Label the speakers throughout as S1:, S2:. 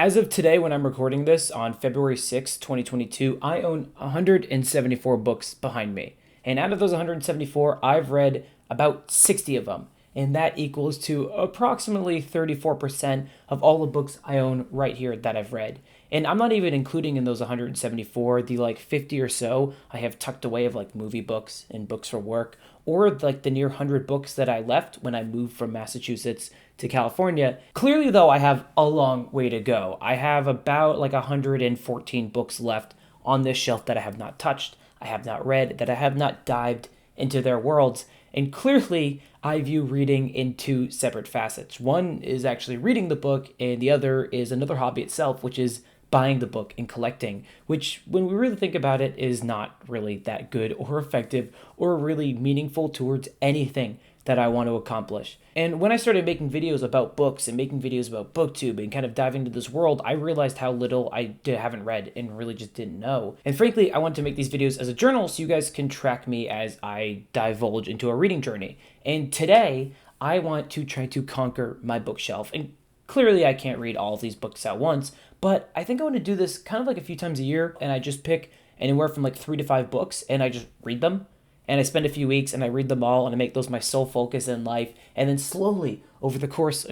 S1: As of today, when I'm recording this on February 6th, 2022, I own 174 books behind me. And out of those 174, I've read about 60 of them. And that equals to approximately 34% of all the books I own right here that I've read. And I'm not even including in those 174 the like 50 or so I have tucked away of like movie books and books for work, or like the near 100 books that I left when I moved from Massachusetts to California. Clearly, though, I have a long way to go. I have about like 114 books left on this shelf that I have not touched, I have not read, that I have not dived into their worlds. And clearly, I view reading in two separate facets. One is actually reading the book, and the other is another hobby itself, which is buying the book and collecting, which, when we really think about it, is not really that good or effective or really meaningful towards anything that I want to accomplish. And when I started making videos about books and making videos about booktube and kind of diving into this world, I realized how little I haven't read and really just didn't know. And frankly, I wanted to make these videos as a journal so you guys can track me as I divulge into a reading journey. And today, I want to try to conquer my bookshelf. And clearly, I can't read all of these books at once, but I think I want to do this kind of like a few times a year, and I just pick anywhere from like 3 to 5 books, and I just read them. And I spend a few weeks and I read them all and I make those my sole focus in life. And then slowly, over the course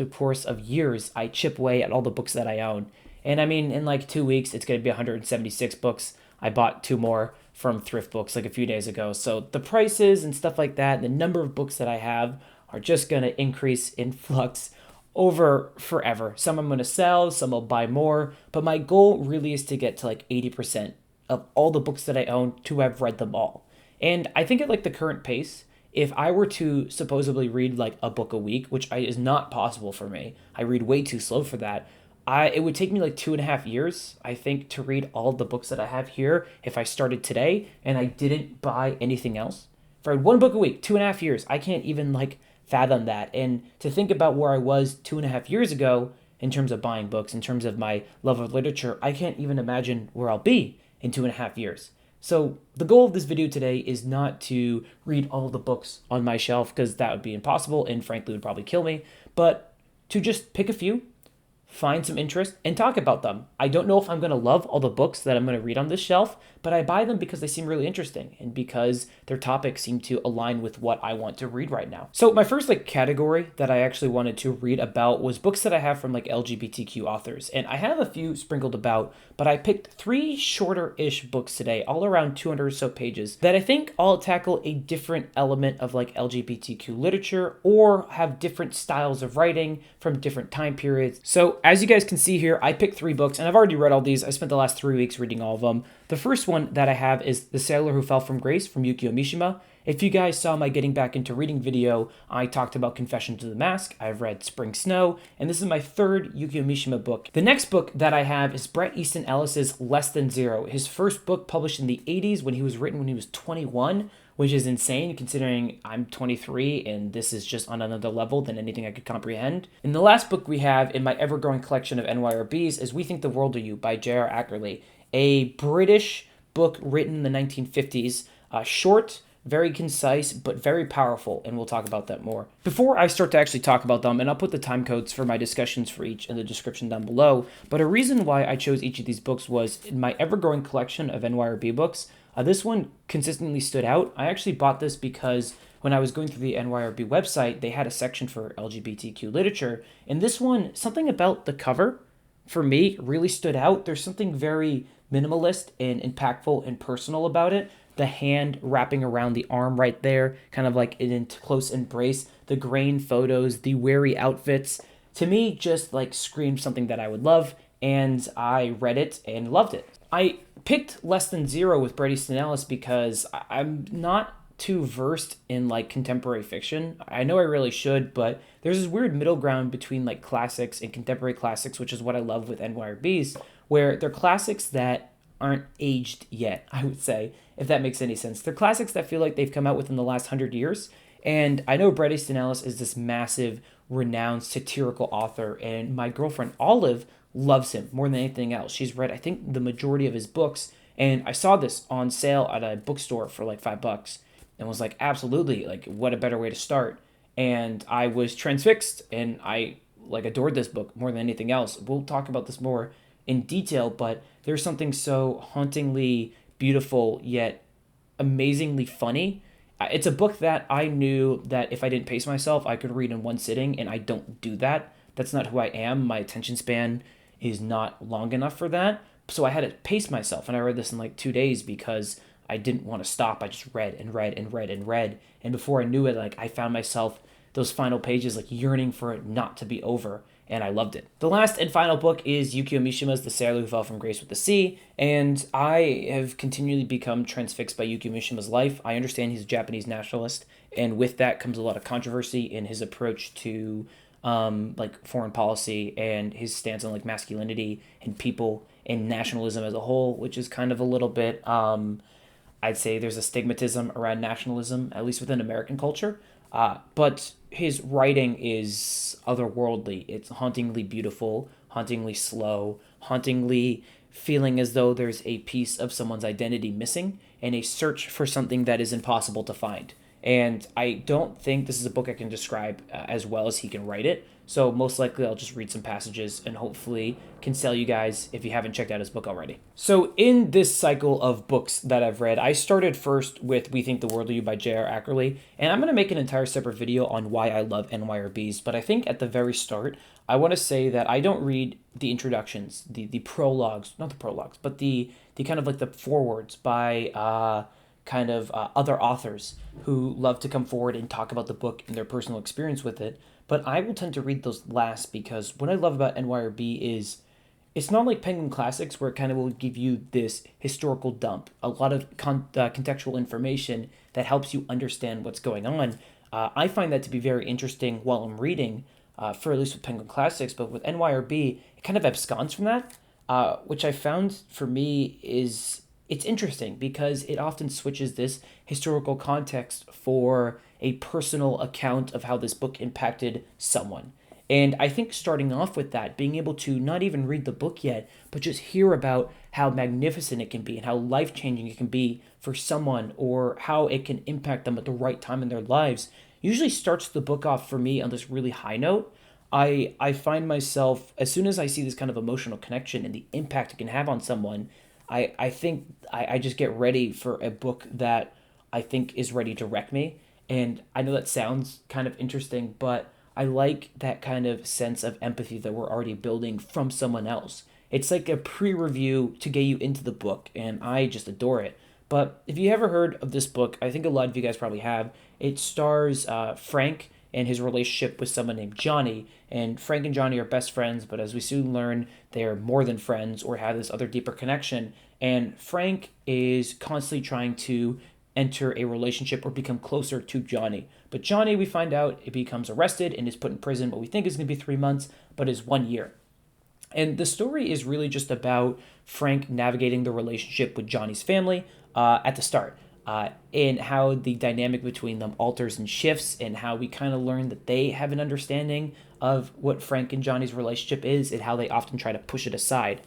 S1: of years, I chip away at all the books that I own. And I mean, in like 2 weeks, it's going to be 176 books. I bought 2 more from thrift books like a few days ago. So the prices and stuff like that, and the number of books that I have are just going to increase in flux over forever. Some I'm going to sell, some I'll buy more. But my goal really is to get to like 80% of all the books that I own to have read them all. And I think at like the current pace, if I were to supposedly read like a book a week, which is not possible for me, I read way too slow for that. It would take me like 2.5 years, I think, to read all the books that I have here if I started today and I didn't buy anything else. If I read one book a week, 2.5 years, I can't even like fathom that. And to think about where I was 2.5 years ago in terms of buying books, in terms of my love of literature, I can't even imagine where I'll be in 2.5 years. So the goal of this video today is not to read all the books on my shelf, because that would be impossible and frankly would probably kill me, but to just pick a few, find some interest, and talk about them. I don't know if I'm going to love all the books that I'm going to read on this shelf, but I buy them because they seem really interesting and because their topics seem to align with what I want to read right now. So my first category that I actually wanted to read about was books that I have from LGBTQ authors. And I have a few sprinkled about, but I picked 3 shorter-ish books today, all around 200 or so pages, that I think all tackle a different element of LGBTQ literature or have different styles of writing from different time periods. So as you guys can see here, I picked 3 books, and I've already read all these. I spent the last 3 weeks reading all of them. The first one that I have is The Sailor Who Fell from Grace from Yukio Mishima. If you guys saw my Getting Back Into Reading video, I talked about Confession to the Mask. I've read Spring Snow, and this is my 3rd Yukio Mishima book. The next book that I have is Bret Easton Ellis's Less Than Zero, his first book published in the 80s when he was 21, which is insane considering I'm 23 and this is just on another level than anything I could comprehend. And the last book we have in my ever-growing collection of NYRBs is We Think the World of You by J.R. Ackerley, a British book written in the 1950s, short, very concise, but very powerful, and we'll talk about that more. Before I start to actually talk about them, and I'll put the time codes for my discussions for each in the description down below, but a reason why I chose each of these books was in my ever-growing collection of NYRB books, this one consistently stood out. I actually bought this because when I was going through the NYRB website, they had a section for LGBTQ literature, and this one, something about the cover, for me, really stood out. There's something very minimalist and impactful and personal about it. The hand wrapping around the arm right there, kind of like in close embrace, the grain photos, the weary outfits, to me just screamed something that I would love, and I read it and loved it. I picked Less Than Zero with Bret Easton Ellis because I'm not too versed in contemporary fiction. I know I really should, but there's this weird middle ground between classics and contemporary classics, which is what I love with NYRBs, where they're classics that aren't aged yet, I would say, if that makes any sense. They're classics that feel like they've come out within the last 100 years. And I know Bret Easton Ellis is this massive, renowned satirical author, and my girlfriend Olive loves him more than anything else. She's read, I think, the majority of his books, and I saw this on sale at a bookstore for $5 and was absolutely, what a better way to start. And I was transfixed, and I like adored this book more than anything else. We'll talk about this more in detail, but there's something so hauntingly beautiful yet amazingly funny. It's a book that I knew that if I didn't pace myself, I could read in one sitting, and I don't do that. That's not who I am. My attention span is not long enough for that. So I had to pace myself, and I read this in like 2 days because I didn't want to stop. I just read and read and read and read. And before I knew it, like I found myself those final pages like yearning for it not to be over, and I loved it. The last and final book is Yukio Mishima's The Sailor Who Fell from Grace with the Sea, and I have continually become transfixed by Yukio Mishima's life. I understand he's a Japanese nationalist, and with that comes a lot of controversy in his approach to like foreign policy and his stance on like masculinity and people and nationalism as a whole, which is kind of a little bit I'd say there's a stigmatism around nationalism, at least within American culture. But his writing is otherworldly. It's hauntingly beautiful, hauntingly slow, hauntingly feeling as though there's a piece of someone's identity missing and a search for something that is impossible to find. And I don't think this is a book I can describe as well as he can write it. So most likely I'll just read some passages and hopefully can sell you guys if you haven't checked out his book already. So in this cycle of books that I've read, I started first with We Think the World of You by J.R. Ackerley, and I'm going to make an entire separate video on why I love NYRBs, but I think at the very start, I want to say that I don't read the introductions, the prologues, not the prologues, but the kind of like the forewords by other authors who love to come forward and talk about the book and their personal experience with it. But I will tend to read those last because what I love about NYRB is it's not like Penguin Classics where it kind of will give you this historical dump, a lot of contextual information that helps you understand what's going on. I find that to be very interesting while I'm reading, for at least with Penguin Classics, but with NYRB, it kind of absconds from that, which I found for me is it's interesting because it often switches this historical context for a personal account of how this book impacted someone. And I think starting off with that, being able to not even read the book yet, but just hear about how magnificent it can be and how life-changing it can be for someone or how it can impact them at the right time in their lives, usually starts the book off for me on this really high note. I find myself, as soon as I see this kind of emotional connection and the impact it can have on someone, I think I just get ready for a book that I think is ready to wreck me. And I know that sounds kind of interesting, but I like that kind of sense of empathy that we're already building from someone else. It's like a pre-review to get you into the book, and I just adore it. But if you ever heard of this book, I think a lot of you guys probably have. It stars Frank and his relationship with someone named Johnny. And Frank and Johnny are best friends, but as we soon learn, they are more than friends or have this other deeper connection. And Frank is constantly trying to enter a relationship or become closer to Johnny. But Johnny, we find out, it becomes arrested and is put in prison, what we think is going to be 3 months, but is 1 year. And the story is really just about Frank navigating the relationship with Johnny's family at the start, and how the dynamic between them alters and shifts, and how we kind of learn that they have an understanding of what Frank and Johnny's relationship is and how they often try to push it aside.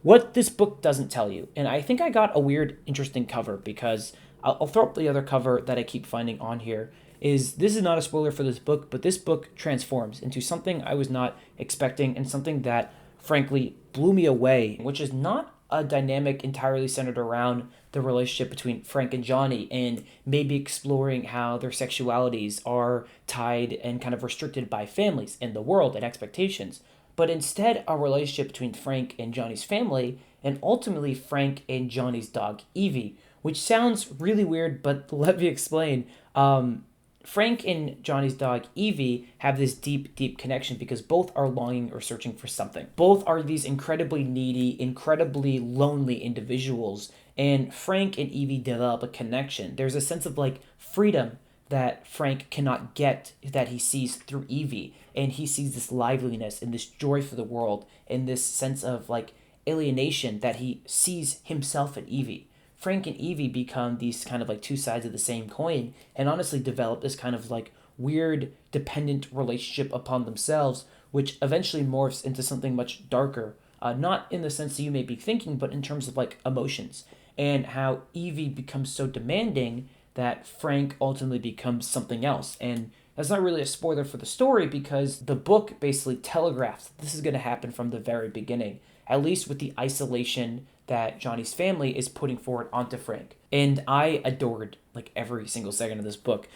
S1: What this book doesn't tell you, and I think I got a weird, interesting cover because I'll throw up the other cover that I keep finding on here, is this is not a spoiler for this book, but this book transforms into something I was not expecting and something that frankly blew me away, which is not a dynamic entirely centered around the relationship between Frank and Johnny and maybe exploring how their sexualities are tied and kind of restricted by families in the world and expectations, but instead a relationship between Frank and Johnny's family and ultimately Frank and Johnny's dog Evie, which sounds really weird, but let me explain. Frank and Johnny's dog Evie have this deep, deep connection because both are longing or searching for something. Both are these incredibly needy, incredibly lonely individuals, and Frank and Evie develop a connection. There's a sense of like freedom that Frank cannot get that he sees through Evie, and he sees this liveliness and this joy for the world and this sense of like alienation that he sees himself in Evie. Frank and Evie become these kind of like two sides of the same coin and honestly develop this kind of like weird dependent relationship upon themselves, which eventually morphs into something much darker, not in the sense that you may be thinking, but in terms of like emotions and how Evie becomes so demanding that Frank ultimately becomes something else. And That's not really a spoiler for the story because the book basically telegraphs this is going to happen from the very beginning, at least with the isolation that Johnny's family is putting forward onto Frank. And I adored like every single second of this book.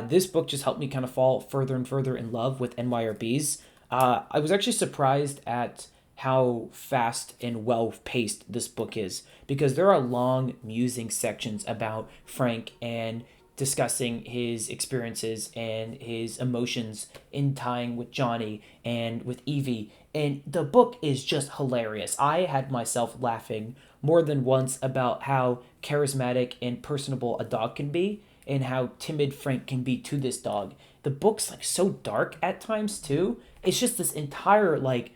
S1: This book just helped me kind of fall further and further in love with NYRBs. I was actually surprised at how fast and well paced this book is because there are long musing sections about Frank and discussing his experiences and his emotions in tying with Johnny and with Evie. And the book is just hilarious. I had myself laughing more than once about how charismatic and personable a dog can be and how timid Frank can be to this dog. The book's like so dark at times too. It's just this entire like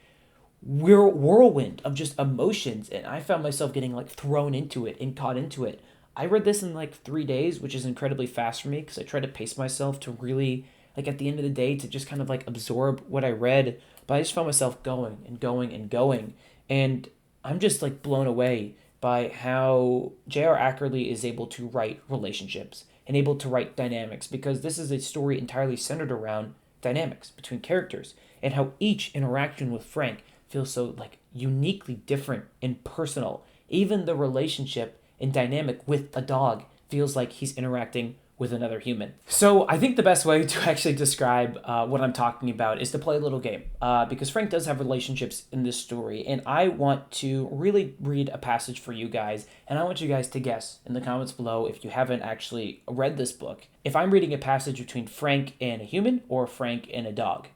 S1: whirlwind of just emotions, and I found myself getting like thrown into it and caught into it. I read this in like 3 days, which is incredibly fast for me because I try to pace myself to really, like at the end of the day, to just kind of like absorb what I read. But I just found myself going and going and going. And I'm just like blown away by how J.R. Ackerley is able to write relationships and able to write dynamics because this is a story entirely centered around dynamics between characters and how each interaction with Frank feels so like uniquely different and personal. Even the relationship and dynamic with a dog feels like he's interacting with another human. So I think the best way to actually describe what I'm talking about is to play a little game because Frank does have relationships in this story, and I want to really read a passage for you guys, and I want you guys to guess in the comments below if you haven't actually read this book, if I'm reading a passage between Frank and a human or Frank and a dog.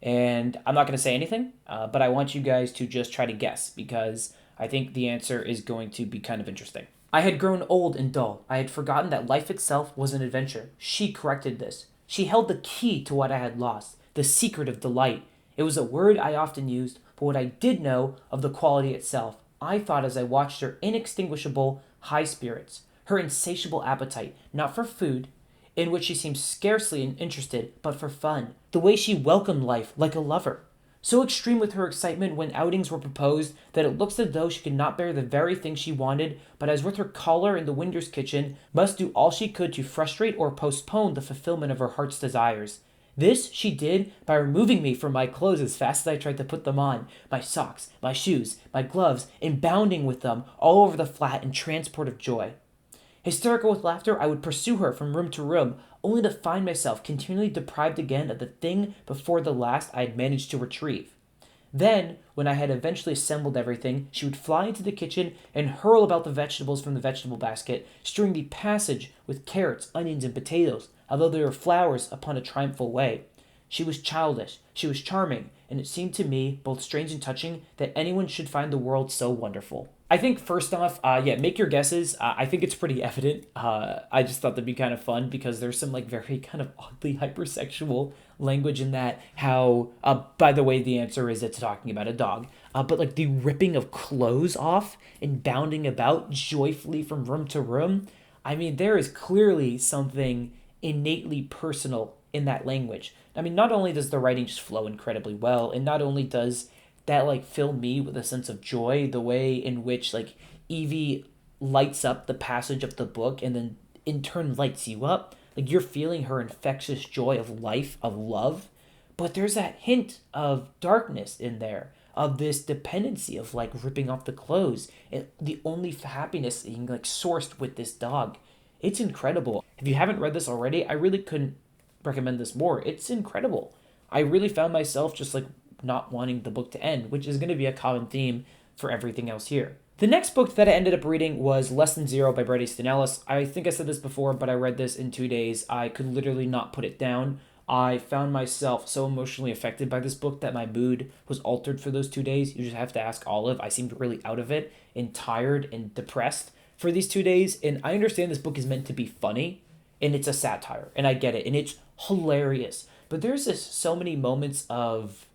S1: And I'm not going to say anything, but I want you guys to just try to guess because I think the answer is going to be kind of interesting. I had grown old and dull. I had forgotten that life itself was an adventure. She corrected this. She held the key to what I had lost, the secret of delight. It was a word I often used, but what I did know of the quality itself, I thought as I watched her inextinguishable high spirits, her insatiable appetite, not for food, in which she seemed scarcely interested, but for fun, the way she welcomed life like a lover. So extreme with her excitement when outings were proposed that it looks as though she could not bear the very thing she wanted, but as with her caller in the Winder's kitchen, must do all she could to frustrate or postpone the fulfillment of her heart's desires. This she did by removing me from my clothes as fast as I tried to put them on, my socks, my shoes, my gloves, and bounding with them all over the flat in transport of joy. Hysterical with laughter, I would pursue her from room to room, only to find myself continually deprived again of the thing before the last I had managed to retrieve. Then, when I had eventually assembled everything, she would fly into the kitchen and hurl about the vegetables from the vegetable basket, strewing the passage with carrots, onions, and potatoes, although they were flowers upon a triumphal way. She was childish, she was charming, and it seemed to me both strange and touching that anyone should find the world so wonderful. I think first off, make your guesses. I think it's pretty evident. I just thought that'd be kind of fun because there's some like very kind of oddly hypersexual language in that. How, by the way, the answer is it's talking about a dog. But like the ripping of clothes off and bounding about joyfully from room to room. I mean, there is clearly something innately personal in that language. I mean, not only does the writing just flow incredibly well, and not only does that like fill me with a sense of joy, the way in which like Evie lights up the passage of the book and then in turn lights you up, like you're feeling her infectious joy of life, of love, but there's that hint of darkness in there, of this dependency of like ripping off the clothes and the only happiness being like sourced with this dog. It's incredible. If you haven't read this already, I really couldn't recommend this more. It's incredible. I really found myself just like not wanting the book to end, which is going to be a common theme for everything else here. The next book that I ended up reading was Less Than Zero by Bret Easton Ellis. I think I said this before, but I read this in 2 days. I could literally not put it down. I found myself so emotionally affected by this book that my mood was altered for those 2 days. You just have to ask Olive. I seemed really out of it and tired and depressed for these 2 days. And I understand this book is meant to be funny, and it's a satire, and I get it, and it's hilarious. But there's just so many moments of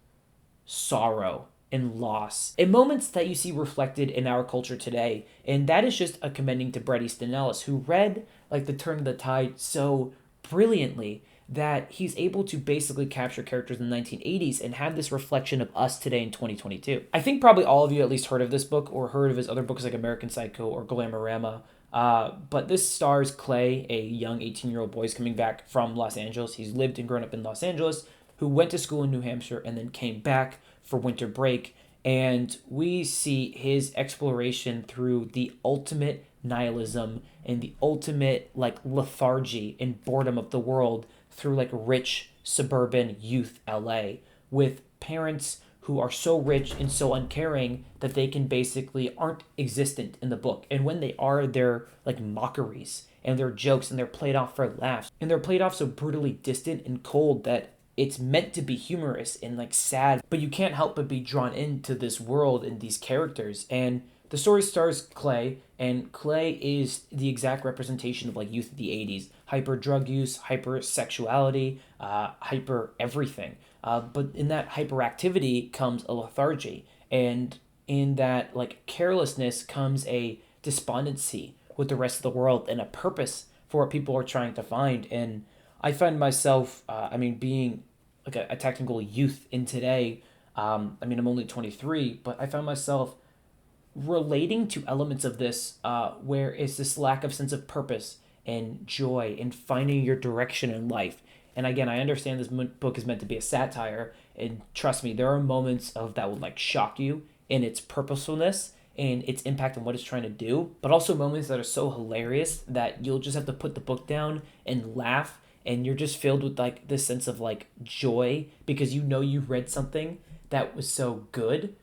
S1: sorrow and loss, and moments that you see reflected in our culture today. And that is just a commending to Bret Easton Ellis, who read like The Turn of the Tide so brilliantly that he's able to basically capture characters in the 1980s and have this reflection of us today in 2022. I think probably all of you at least heard of this book or heard of his other books like American Psycho or Glamorama. But this stars Clay, a young 18-year-old boy who's coming back from Los Angeles. He's lived and grown up in Los Angeles, who went to school in New Hampshire and then came back for winter break. And we see his exploration through the ultimate nihilism and the ultimate like lethargy and boredom of the world through like rich suburban youth LA with parents who are so rich and so uncaring that they can basically aren't existent in the book. And when they are, they're like mockeries and they're jokes and they're played off for laughs. And they're played off so brutally distant and cold that it's meant to be humorous and like sad, but you can't help but be drawn into this world and these characters. And the story stars Clay, and Clay is the exact representation of like youth of the 80s. Hyper drug use, hyper sexuality, hyper everything. But in that hyperactivity comes a lethargy, and in that like carelessness comes a despondency with the rest of the world and a purpose for what people are trying to find. And I find myself, being like a technical youth in today. I'm only 23, but I found myself relating to elements of this where it's this lack of sense of purpose and joy and finding your direction in life. And again, I understand this book is meant to be a satire, and trust me, there are moments of that will like shock you in its purposefulness and its impact on what it's trying to do, but also moments that are so hilarious that you'll just have to put the book down and laugh, and you're just filled with like this sense of like joy because you know you read something that was so good.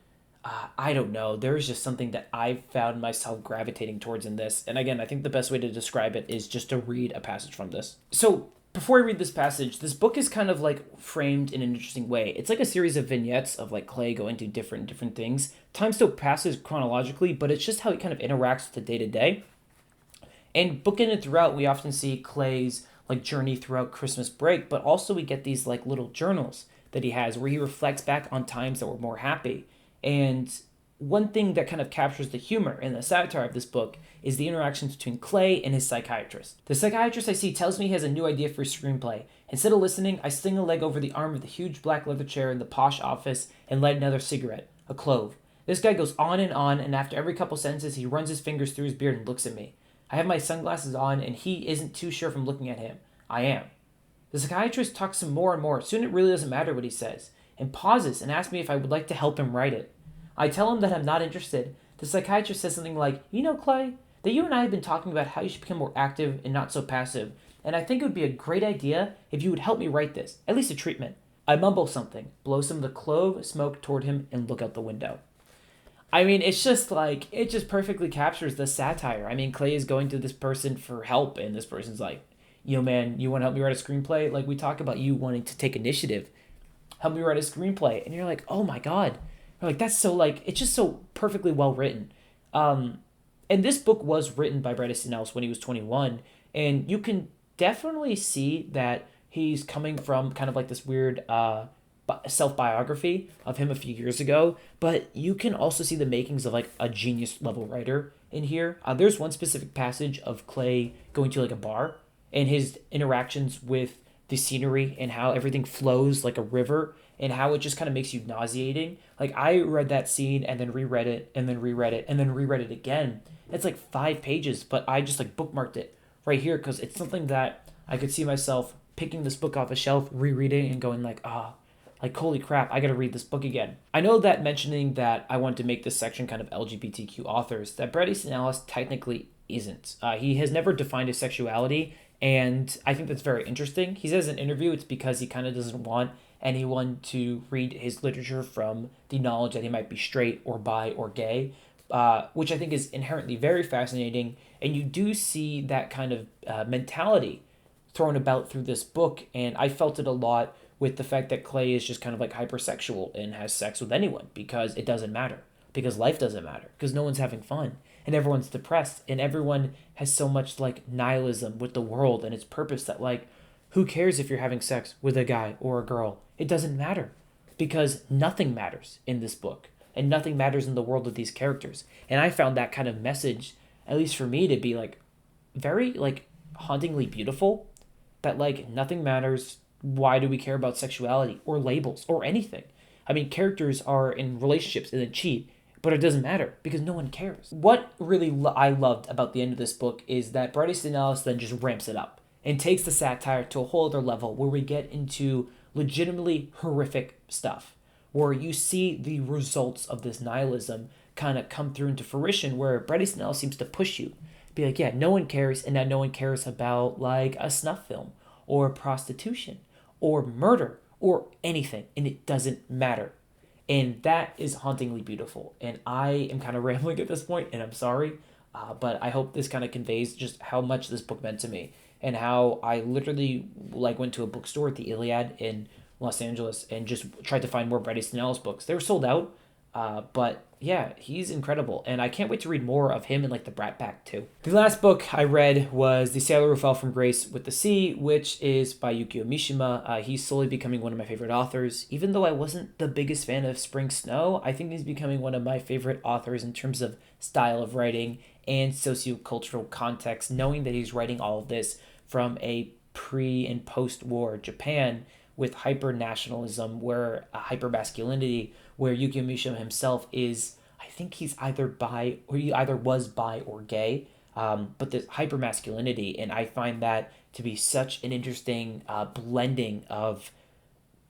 S1: I don't know. There's just something that I found myself gravitating towards in this. And again, I think the best way to describe it is just to read a passage from this. So before I read this passage, this book is kind of like framed in an interesting way. It's like a series of vignettes of like Clay going to different things. Time still passes chronologically, but it's just how he kind of interacts with the day-to-day. And bookended throughout, we often see Clay's like journey throughout Christmas break, but also we get these like little journals that he has where he reflects back on times that were more happy. And one thing that kind of captures the humor and the satire of this book is the interactions between Clay and his psychiatrist. The psychiatrist I see tells me he has a new idea for a screenplay. Instead of listening, I sling a leg over the arm of the huge black leather chair in the posh office and light another cigarette, a clove. This guy goes on, and after every couple sentences, he runs his fingers through his beard and looks at me. I have my sunglasses on, and he isn't too sure if I'm looking at him. I am. The psychiatrist talks some more and more. Soon it really doesn't matter what he says, and pauses and asks me if I would like to help him write it. I tell him that I'm not interested. The psychiatrist says something like, "You know, Clay, that you and I have been talking about how you should become more active and not so passive, and I think it would be a great idea if you would help me write this, at least a treatment." I mumble something, blow some of the clove smoke toward him, and look out the window. I mean, it's just like, it just perfectly captures the satire. I mean, Clay is going to this person for help, and this person's like, "Yo, man, you want to help me write a screenplay?" Like, we talk about you wanting to take initiative. Help me write a screenplay. And you're like, oh my God. You're like, that's so like, it's just so perfectly well written. And this book was written by Bret Easton Ellis when he was 21. And you can definitely see that he's coming from kind of like this weird self-biography of him a few years ago. But you can also see the makings of like a genius level writer in here. There's one specific passage of Clay going to like a bar and his interactions with the scenery and how everything flows like a river and how it just kind of makes you nauseating. Like, I read that scene and then reread it and then reread it and then reread it again. It's like 5 pages, but I just like bookmarked it right here because it's something that I could see myself picking this book off a shelf, rereading and going like, like, holy crap, I gotta read this book again. I know that mentioning that I wanted to make this section kind of LGBTQ authors, that Bret Easton Ellis technically isn't. He has never defined his sexuality, and I think that's very interesting. He says in an interview it's because he kind of doesn't want anyone to read his literature from the knowledge that he might be straight or bi or gay, which I think is inherently very fascinating. And you do see that kind of mentality thrown about through this book, and I felt it a lot with the fact that Clay is just kind of like hypersexual and has sex with anyone because it doesn't matter, because life doesn't matter, because no one's having fun and everyone's depressed and everyone has so much like nihilism with the world and its purpose that like, who cares if you're having sex with a guy or a girl? It doesn't matter because nothing matters in this book and nothing matters in the world of these characters. And I found that kind of message, at least for me, to be like very like hauntingly beautiful, that like nothing matters. Why do we care about sexuality or labels or anything? I mean, characters are in relationships and then cheat, But it doesn't matter because no one cares. What really I loved about the end of this book is that Bret Easton Ellis then just ramps it up and takes the satire to a whole other level where we get into legitimately horrific stuff, where you see the results of this nihilism kind of come through into fruition, where Bret Easton Ellis seems to push you. Be like, yeah, no one cares, and now no one cares about like a snuff film or prostitution or murder or anything, and it doesn't matter. And that is hauntingly beautiful. And I am kind of rambling at this point, and I'm sorry, but I hope this kind of conveys just how much this book meant to me, and how I literally like went to a bookstore at the Iliad in Los Angeles and just tried to find more Bret Easton Ellis books. They were sold out, but yeah, he's incredible, and I can't wait to read more of him in like the Brat Pack too. The last book I read was The Sailor Who Fell from Grace with the Sea, which is by Yukio Mishima. He's slowly becoming one of my favorite authors. Even though I wasn't the biggest fan of Spring Snow, I think he's becoming one of my favorite authors in terms of style of writing and sociocultural context, knowing that he's writing all of this from a pre and post-war Japan with hyper-nationalism, where hyper masculinity, where Yukio Mishima himself is, I think he's either bi, or he either was bi or gay, but the hyper masculinity, and I find that to be such an interesting blending of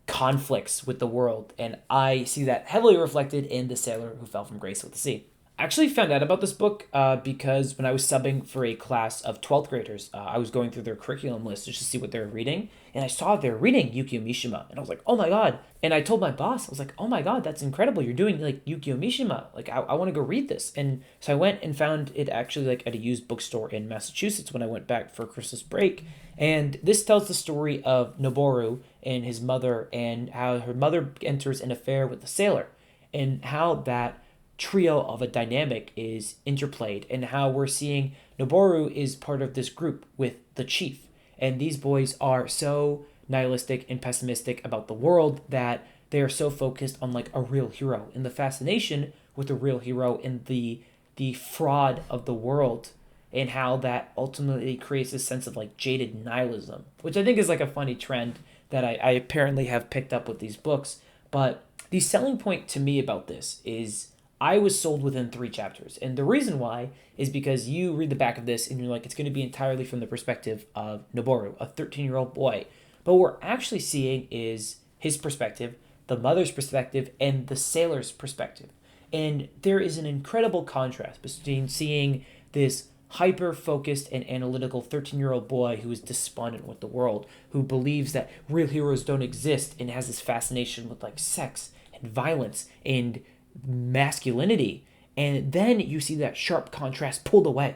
S1: conflicts with the world, and I see that heavily reflected in The Sailor Who Fell from Grace with the Sea. I actually found out about this book because when I was subbing for a class of 12th graders, I was going through their curriculum list just to see what they were reading, and I saw they were reading Yukio Mishima, and I was like, oh my god. And I told my boss, I was like, oh my god, that's incredible, you're doing like Yukio Mishima, like I want to go read this. And so I went and found it actually like at a used bookstore in Massachusetts when I went back for Christmas break, and this tells the story of Noboru and his mother, and how her mother enters an affair with the sailor, and how that trio of a dynamic is interplayed, and how we're seeing Noboru is part of this group with the chief, and these boys are so nihilistic and pessimistic about the world that they are so focused on like a real hero, and the fascination with the real hero and the fraud of the world, and how that ultimately creates a sense of like jaded nihilism, which I think is like a funny trend that I apparently have picked up with these books. But the selling point to me about this is I was sold within 3 chapters. And the reason why is because you read the back of this and you're like, it's going to be entirely from the perspective of Noboru, a 13-year-old boy. But what we're actually seeing is his perspective, the mother's perspective, and the sailor's perspective. And there is an incredible contrast between seeing this hyper-focused and analytical 13-year-old boy who is despondent with the world, who believes that real heroes don't exist, and has this fascination with like sex and violence and masculinity. And then you see that sharp contrast pulled away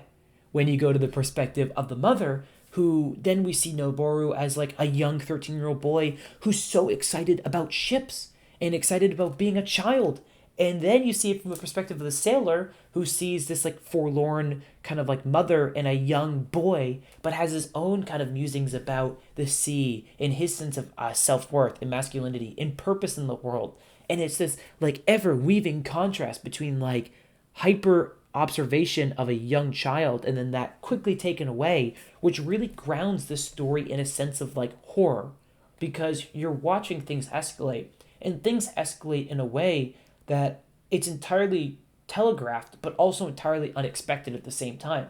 S1: when you go to the perspective of the mother, who then we see Noboru as like a young 13-year-old boy who's so excited about ships and excited about being a child. And then you see it from the perspective of the sailor, who sees this like forlorn kind of like mother and a young boy, but has his own kind of musings about the sea and his sense of self-worth and masculinity and purpose in the world. And it's this like ever weaving contrast between like hyper observation of a young child and then that quickly taken away, which really grounds this story in a sense of like horror, because you're watching things escalate, and things escalate in a way that it's entirely telegraphed but also entirely unexpected at the same time.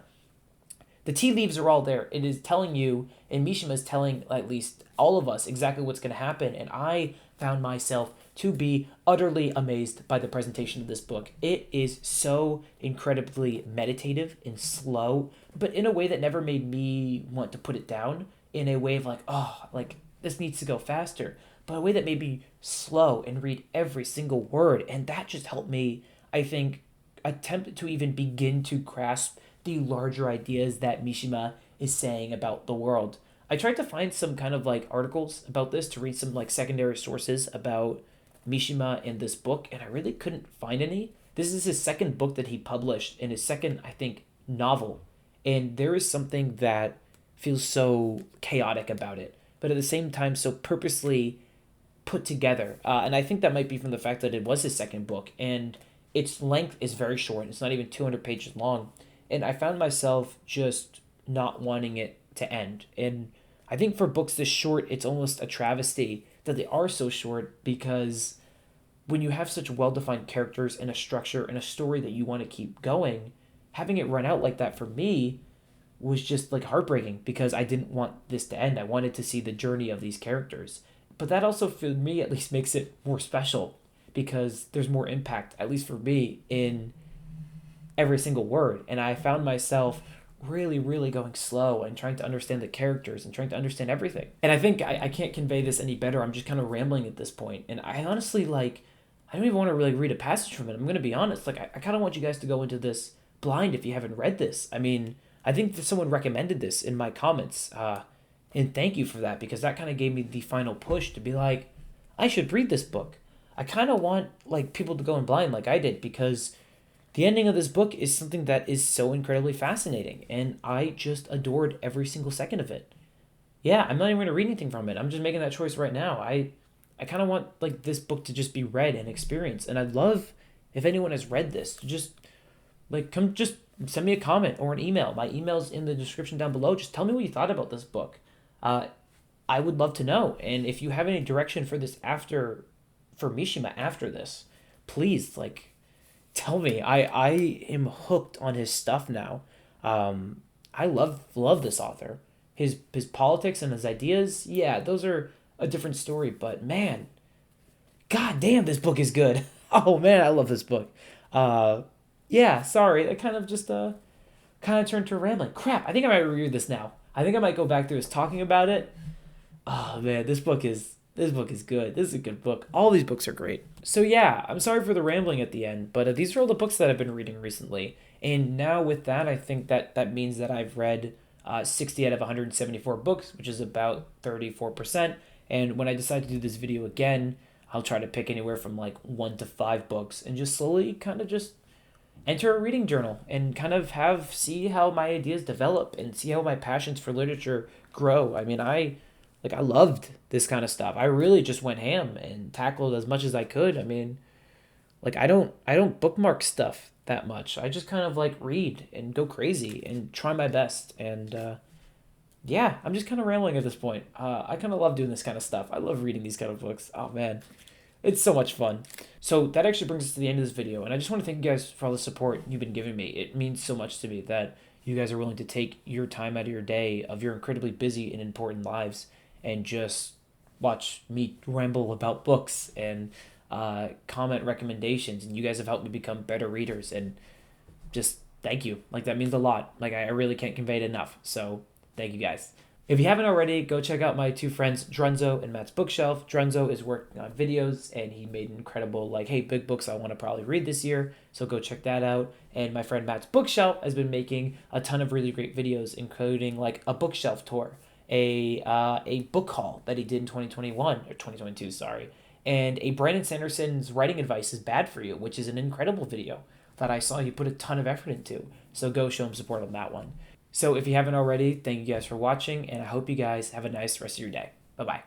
S1: The tea leaves are all there. It is telling you, and Mishima is telling at least all of us exactly what's going to happen, and I found myself to be utterly amazed by the presentation of this book. It is so incredibly meditative and slow, but in a way that never made me want to put it down, in a way of like, oh, like this needs to go faster, but a way that made me slow and read every single word. And that just helped me, I think, attempt to even begin to grasp the larger ideas that Mishima is saying about the world. I tried to find some kind of like articles about this to read some like secondary sources about Mishima in this book, and I really couldn't find any. This is his second book that he published, and his second, I think, novel. And there is something that feels so chaotic about it, but at the same time so purposely put together. And I think that might be from the fact that it was his second book, and its length is very short. It's not even 200 pages long. And I found myself just not wanting it to end. And I think for books this short, it's almost a travesty that they are so short, because when you have such well-defined characters and a structure and a story that you want to keep going, having it run out like that for me was just like heartbreaking because I didn't want this to end. I wanted to see the journey of these characters. But that also, for me at least, makes it more special because there's more impact, at least for me, in every single word. And I found myself really, really going slow and trying to understand the characters and trying to understand everything. And I think I can't convey this any better. I'm just kind of rambling at this point. And I honestly, like, I don't even want to really read a passage from it. I'm going to be honest. Like, I kind of want you guys to go into this blind if you haven't read this. I mean, I think that someone recommended this in my comments. And thank you for that because that kind of gave me the final push to be like, I should read this book. I kind of want like people to go in blind like I did because the ending of this book is something that is so incredibly fascinating and I just adored every single second of it. Yeah, I'm not even going to read anything from it. I'm just making that choice right now. I kind of want like this book to just be read and experienced and I'd love if anyone has read this to just like come just send me a comment or an email. My email's in the description down below. Just tell me what you thought about this book. Uh, I would love to know. And if you have any direction for this for Mishima after this, please like tell me. I am hooked on his stuff now. I love this author. His politics and his ideas, yeah, those are a different story. But man, god damn, this book is good. Oh man, I love this book. Yeah, sorry, I kind of just kind of turned to rambling. Crap, I think I might reread this now. I think I might go back through us talking about it. Oh man, this book is good. This is a good book. All these books are great. So yeah, I'm sorry for the rambling at the end, but these are all the books that I've been reading recently. And now with that, I think that means that I've read 60 out of 174 books, which is about 34%. And when I decide to do this video again, I'll try to pick anywhere from like 1 to 5 books and just slowly kind of just enter a reading journal and kind of see how my ideas develop and see how my passions for literature grow. I mean, I loved this kind of stuff. I really just went ham and tackled as much as I could. I mean, like I don't bookmark stuff that much. I just kind of like read and go crazy and try my best. And yeah, I'm just kind of rambling at this point. I kind of love doing this kind of stuff. I love reading these kind of books. Oh man, it's so much fun. So that actually brings us to the end of this video. And I just want to thank you guys for all the support you've been giving me. It means so much to me that you guys are willing to take your time out of your day, of your incredibly busy and important lives, and just watch me ramble about books and comment recommendations. And you guys have helped me become better readers. And just thank you. Like, that means a lot. Like, I really can't convey it enough. So thank you guys. If you haven't already, go check out my two friends, Drunzo and Matt's Bookshelf. Drunzo is working on videos, and he made incredible, like, hey, big books I want to probably read this year, so go check that out. And my friend Matt's Bookshelf has been making a ton of really great videos, including, like, a bookshelf tour, a book haul that he did in 2021, or 2022, sorry, and a Brandon Sanderson's Writing Advice is Bad for You, which is an incredible video that I saw he put a ton of effort into, so go show him support on that one. So if you haven't already, thank you guys for watching, and I hope you guys have a nice rest of your day. Bye-bye.